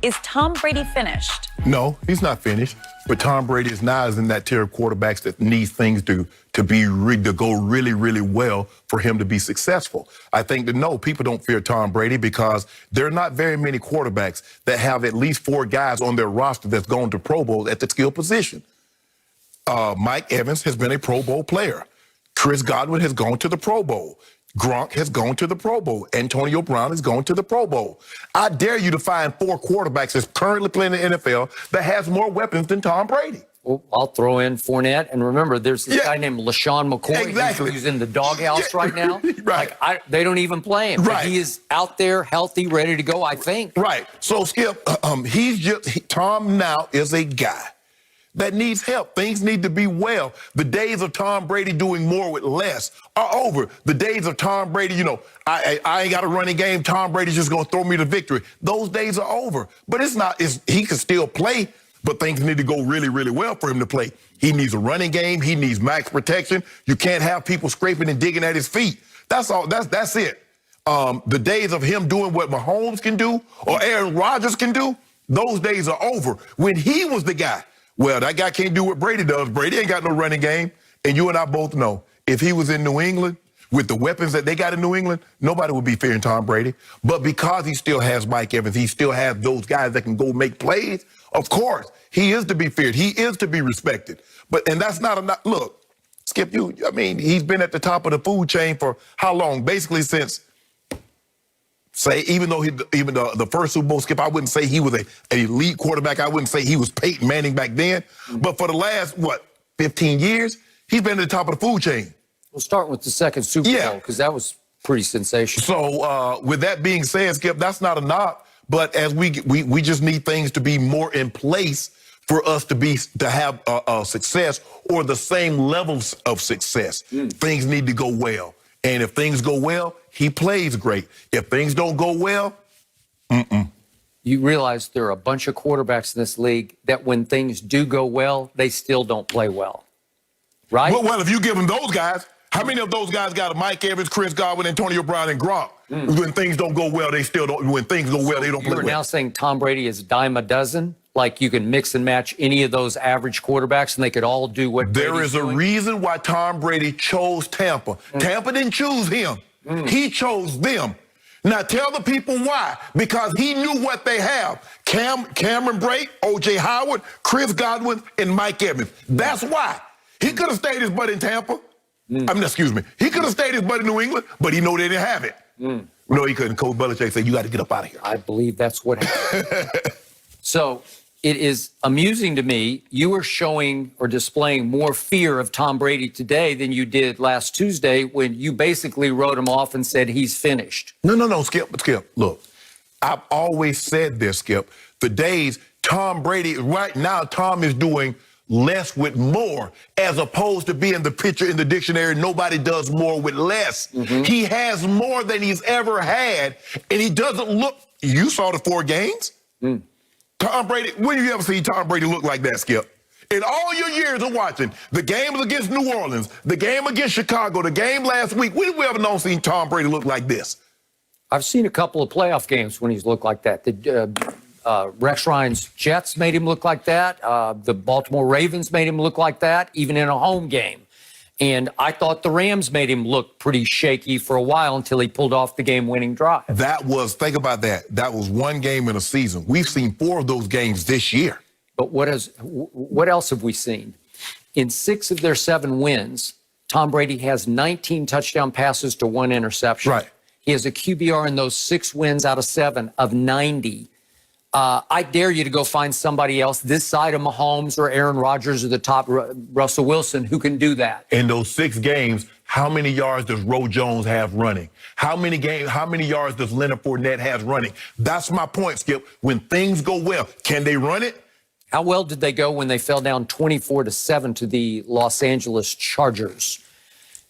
Is Tom Brady finished? No, he's not finished. But Tom Brady is now in that tier of quarterbacks that needs things to go really, really well for him to be successful. I think that no, people don't fear Tom Brady because there are not very many quarterbacks that have at least 4 guys on their roster that's gone to Pro Bowl at the skill position. Mike Evans has been a Pro Bowl player. Chris Godwin has gone to the Pro Bowl. Gronk has gone to the Pro Bowl. Antonio Brown has gone to the Pro Bowl. I dare you to find 4 quarterbacks that's currently playing in the NFL that has more weapons than Tom Brady. Well, I'll throw in Fournette. And remember, there's this guy named LaShawn McCoy who's in the doghouse right now. Right. Like, they don't even play him. Right. But he is out there, healthy, ready to go, I think. Right. So, Skip, Tom now is a guy that needs help. Things need to be well. The days of Tom Brady doing more with less are over. The days of Tom Brady, I ain't got a running game. Tom Brady's just going to throw me to victory. Those days are over. But he can still play, but things need to go really, really well for him to play. He needs a running game. He needs max protection. You can't have people scraping and digging at his feet. That's all. That's it. The days of him doing what Mahomes can do or Aaron Rodgers can do, those days are over. When he was the guy, well, that guy can't do what Brady does. Brady ain't got no running game. And you and I both know, if he was in New England with the weapons that they got in New England, nobody would be fearing Tom Brady. But because he still has Mike Evans, he still has those guys that can go make plays, of course, he is to be feared. He is to be respected. And that's not enough. Look, Skip, he's been at the top of the food chain for how long? Basically since, even the first Super Bowl, Skip, I wouldn't say he was an elite quarterback. I wouldn't say he was Peyton Manning back then. But for the last, 15 years, he's been at the top of the food chain. We'll start with the second Super Bowl, because that was pretty sensational. So with that being said, Skip, that's not a knock. But as we just need things to be more in place for us to have success or the same levels of success. Things need to go well. And if things go well, he plays great. If things don't go well, You realize there are a bunch of quarterbacks in this league that when things do go well, they still don't play well, right? Well, if you give them those guys, how many of those guys got a Mike Evans, Chris Godwin, Antonio Brown, and Gronk? When things don't go well, they still don't. When things go well, they don't play well. You're now saying Tom Brady is a dime a dozen? Like you can mix and match any of those average quarterbacks and they could all do what There Brady's is a doing? reason why Tom Brady chose Tampa. Tampa didn't choose him. He chose them. Now tell the people why. Because he knew what they have. Cameron Brate, O.J. Howard, Chris Godwin, and Mike Evans. That's why. He could have stayed his butt in Tampa. He could have stayed his butt in New England, but he knew they didn't have it. No, he couldn't. Coach Belichick said, you got to get up out of here. I believe that's what happened. So it is amusing to me. You are showing or displaying more fear of Tom Brady today than you did last Tuesday when you basically wrote him off and said he's finished. No, Skip. Look, I've always said this, Skip. The days Tom Brady, right now, Tom is doing less with more, as opposed to being the picture in the dictionary, nobody does more with less. He has more than he's ever had, and he doesn't look, you saw the 4 games. Tom Brady, when have you ever seen Tom Brady look like that, Skip? In all your years of watching, the games against New Orleans, the game against Chicago, the game last week, when have we ever seen Tom Brady look like this? I've seen a couple of playoff games when he's looked like that. Rex Ryan's Jets made him look like that. The Baltimore Ravens made him look like that, even in a home game. And I thought the Rams made him look pretty shaky for a while until he pulled off the game-winning drive. Think about that. That was one game in a season. We've seen 4 of those games this year. But what else have we seen? In 6 of their 7 wins, Tom Brady has 19 touchdown passes to 1 interception. Right. He has a QBR in those 6 wins out of 7 of 90. I dare you to go find somebody else this side of Mahomes or Aaron Rodgers or the top Russell Wilson who can do that. In those 6 games, how many yards does Ro Jones have running? How many yards does Leonard Fournette have running? That's my point, Skip. When things go well, can they run it? How well did they go when they fell down 24-7 to the Los Angeles Chargers?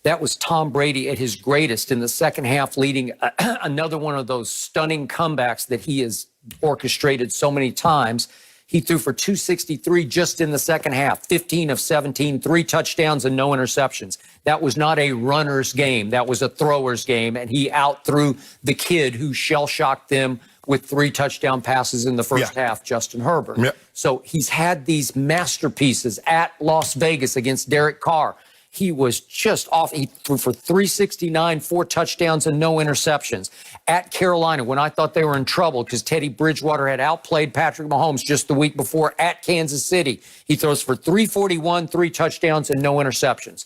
That was Tom Brady at his greatest in the second half, leading another one of those stunning comebacks that he has orchestrated so many times. He threw for 263 just in the second half, 15 of 17, 3 touchdowns and no interceptions. That was not a runner's game. That was a thrower's game, and he out-threw the kid who shell-shocked them with 3 touchdown passes in the first half, Justin Herbert. Yeah. So he's had these masterpieces at Las Vegas against Derek Carr. He was just off. He threw for 369, 4 touchdowns and no interceptions. At Carolina, when I thought they were in trouble because Teddy Bridgewater had outplayed Patrick Mahomes just the week before at Kansas City, he throws for 341, 3 touchdowns and no interceptions.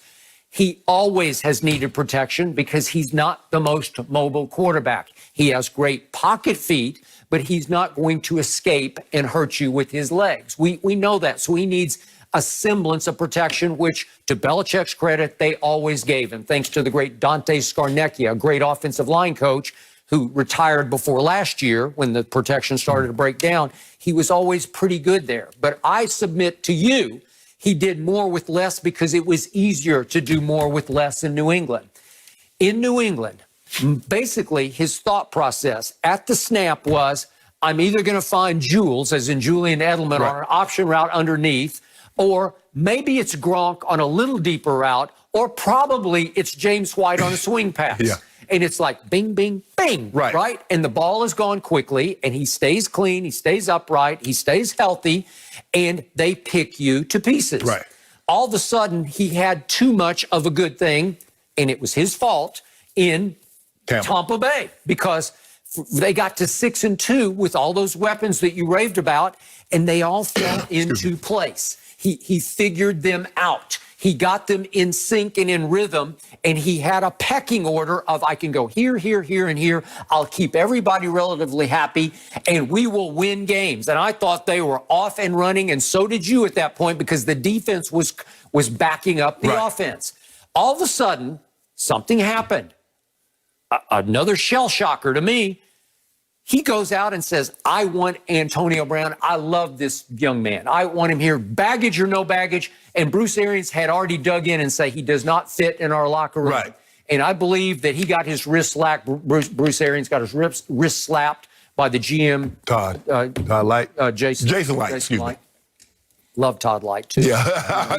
He always has needed protection because he's not the most mobile quarterback. He has great pocket feet, but he's not going to escape and hurt you with his legs. We know that. So he needs a semblance of protection, which, to Belichick's credit, they always gave him, thanks to the great Dante Scarnecchia, a great offensive line coach who retired before last year when the protection started to break down. He was always pretty good there. But I submit to you, he did more with less because it was easier to do more with less in New England. In New England, basically, his thought process at the snap was, I'm either going to find Jules, as in Julian Edelman, on an option route underneath, or maybe it's Gronk on a little deeper route, or probably it's James White on a swing pass. And it's like bing, bing, bing, right? And the ball is gone quickly, and he stays clean, he stays upright, he stays healthy, and they pick you to pieces. All of a sudden, he had too much of a good thing, and it was his fault in Tampa Bay because they got to 6-2 with all those weapons that you raved about, and they all fell into place. He figured them out. He got them in sync and in rhythm, and he had a pecking order of, I can go here, here, here, and here. I'll keep everybody relatively happy, and we will win games. And I thought they were off and running, and so did you at that point because the defense was backing up the offense. All of a sudden, something happened. Another shell shocker to me. He goes out and says, I want Antonio Brown. I love this young man. I want him here, baggage or no baggage. And Bruce Arians had already dug in and say he does not fit in our locker room. And I believe that he got his wrist slapped. Bruce Arians got his wrist slapped by the GM. Todd Light. Jason Light, excuse me. Love Todd Light, too.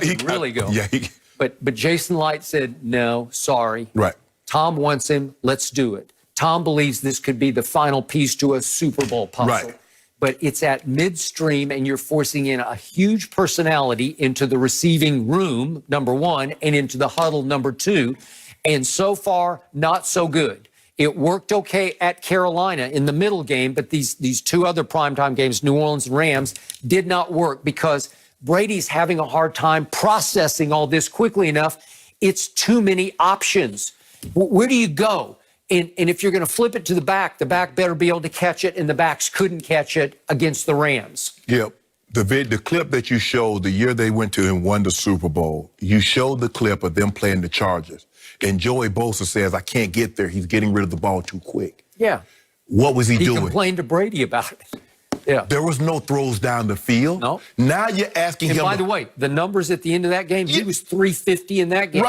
He really go. But Jason Light said, no, sorry. Tom wants him. Let's do it. Tom believes this could be the final piece to a Super Bowl puzzle. But it's at midstream, and you're forcing in a huge personality into the receiving room, number one, and into the huddle, number two. And so far, not so good. It worked okay at Carolina in the middle game, but these 2 other primetime games, New Orleans and Rams, did not work because Brady's having a hard time processing all this quickly enough. It's too many options. Where do you go? And if you're going to flip it to the back better be able to catch it, and the backs couldn't catch it against the Rams. The clip that you showed the year they went to and won the Super Bowl, you showed the clip of them playing the Chargers. And Joey Bosa says, I can't get there. He's getting rid of the ball too quick. What was he doing? He complained to Brady about it. There was no throws down the field. Now you're asking him. And by the way, the numbers at the end of that game, he was 350 in that game.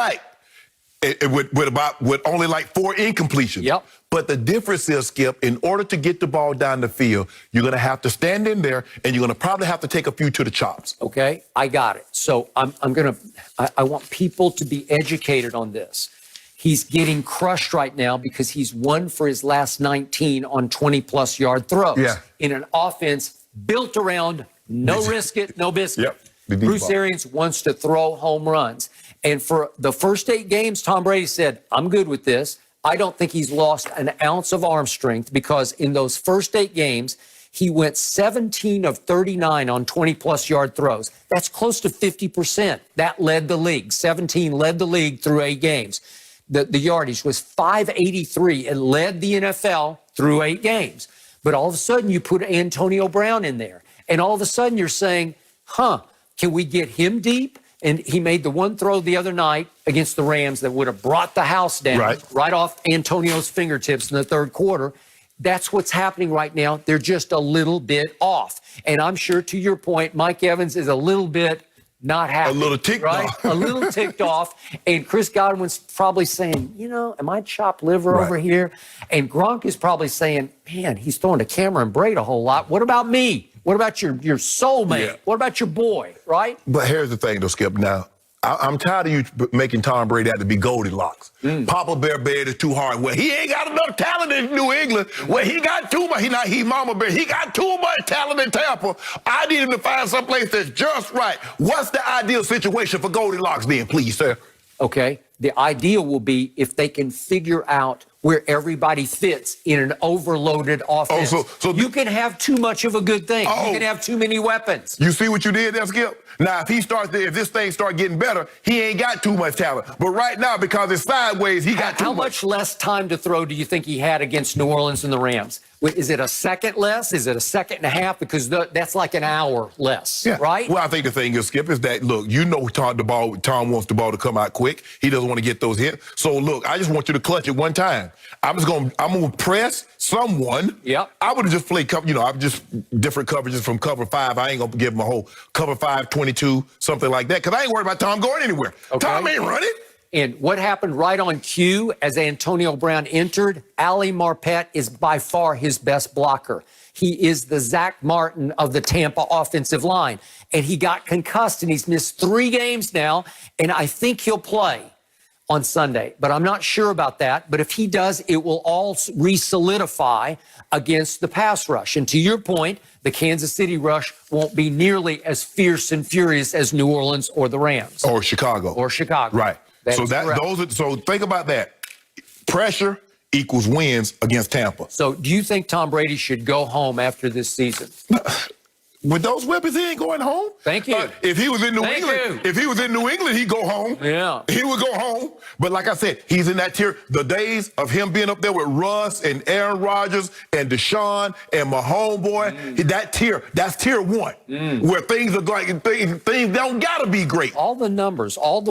With only like 4 incompletions. But the difference is, Skip, in order to get the ball down the field, you're going to have to stand in there, and you're going to probably have to take a few to the chops. Okay, I got it. So I want people to be educated on this. He's getting crushed right now because he's 1 for his last 19 on 20-plus yard throws in an offense built around no risk it, no biscuit. Bruce Arians wants to throw home runs. And for the first 8 games, Tom Brady said, I'm good with this. I don't think he's lost an ounce of arm strength because in those first 8 games, he went 17 of 39 on 20-plus yard throws. That's close to 50%. That led the league. 17 led the league through 8 games. The yardage was 583. It led the NFL through 8 games. But all of a sudden, you put Antonio Brown in there. And all of a sudden, you're saying, can we get him deep? And he made the one throw the other night against the Rams that would have brought the house down right off Antonio's fingertips in the 3rd quarter. That's what's happening right now. They're just a little bit off. And I'm sure, to your point, Mike Evans is a little bit not happy. A little ticked off. A little ticked off. And Chris Godwin's probably saying, am I chopped liver over here? And Gronk is probably saying, man, he's throwing to Cameron Braid a whole lot. What about me? What about your soulmate? What about your boy, right? But here's the thing, though, Skip. Now, I'm tired of you making Tom Brady out to be Goldilocks. Papa Bear bed is too hard. Well, he ain't got enough talent in New England. Well, he got too much. He Mama Bear. He got too much talent in Tampa. I need him to find someplace that's just right. What's the ideal situation for Goldilocks then, please, sir? Okay. The ideal will be if they can figure out where everybody fits in an overloaded offense. So you can have too much of a good thing. Oh. You can have too many weapons. You see what you did there, Skip? Now, if this thing start getting better, he ain't got too much talent. But right now, because it's sideways, he got too much. How much less time to throw do you think he had against New Orleans and the Rams? Is it a second less? Is it a second and a half? Because that's like an hour less, right? Well, I think the thing is, Skip, is that, look, you know Tom wants the ball to come out quick. He doesn't want to get those hits. So, look, I just want you to clutch it one time. I'm going to press someone. Yep. I would have just played, I'm just different coverages from cover 5. I ain't going to give him a whole cover 5, 22, something like that, because I ain't worried about Tom going anywhere. Okay. Tom ain't running. And what happened right on cue as Antonio Brown entered, Ali Marpet is by far his best blocker. He is the Zach Martin of the Tampa offensive line. And he got concussed, and he's missed 3 games now, and I think he'll play on Sunday. But I'm not sure about that. But if he does, it will all re-solidify against the pass rush. And to your point, the Kansas City rush won't be nearly as fierce and furious as New Orleans or the Rams. Or Chicago. Right. So think about that. Pressure equals wins against Tampa. So do you think Tom Brady should go home after this season? With those weapons, he ain't going home. Thank you. If he was in New England, he'd go home. Yeah. He would go home. But like I said, he's in that tier. The days of him being up there with Russ and Aaron Rodgers and Deshaun and my homeboy, that's tier 1, where things are going, things don't gotta be great. All the numbers, all the